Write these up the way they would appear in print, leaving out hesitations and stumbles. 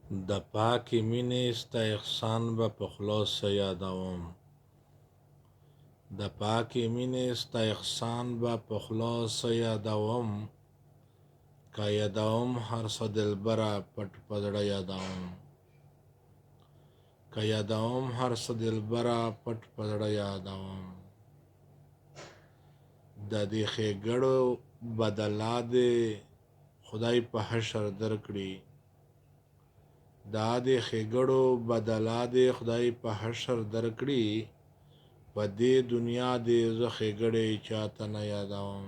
د پاکې مینې ستا احسان به په خولو څه یادوم د پاکې مینې ستا احسان به په خولو څه یادوم که یادوم هر څه دلبره پټ په زړه یادوم که یادوم هر څه دلبره پټ په زړه یادوم د دې ښېګړو بدله دې خدای په حشر درکړي دا دې ښېګړو بدله دې خدای په حشر درکړي په دې دنیا دې زه ښېګړې چاته نه یادوم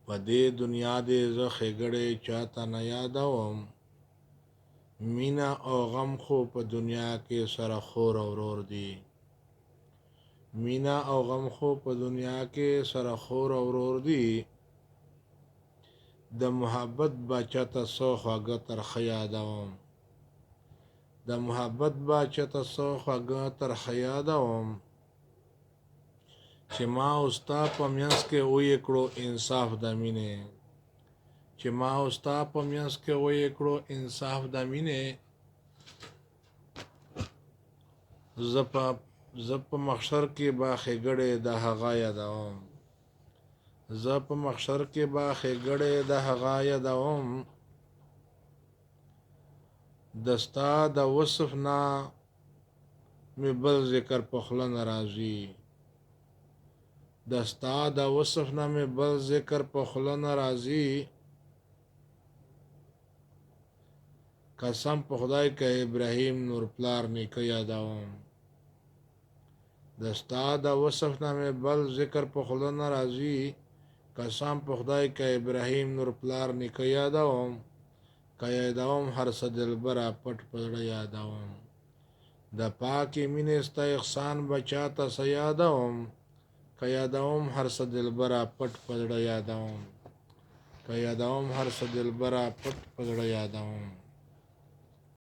په دې دنیا دې زه ښېګړې چاته نه یادوم مینه او غم خو په دنیا کې سره خور او ورور دي مینه او غم خو په دنیا کې سره خور او ورور دي د محبت باچاته څو خواږه ترخه یادوم د محبت باچاته څو خواږه ترخه یادوم چې ما او ستا په منځ کې ویې کړو انصاف د مینې چې ما او ستا په منځ کې ویې کړو انصاف د مینې زه په محشر کې به ښېګړې د هغه یادوم زه په محشر کې به ښېګړې د هغه یادوم د ستا د وصف نه مې بل ذکر په خوله نه راځي د ستا د وصف نه مې بل ذکر په خوله نه راځي قسم په خدای که ابراهیم نور پلار نیکه یادوم د ستا د وصف نه مې بل ذکر په خوله نه راځي قسم په خدای که ابراهیم نور پلار نیکه یادوم که یادوم هر څه دلبره پټ په زړه یادوم د پاکې مینې ستا احسان به چاته څه یادوم که یادوم هر څه دلبره پټ په زړه یادوم که یادوم هر څه دلبره پټ په زړه یادوم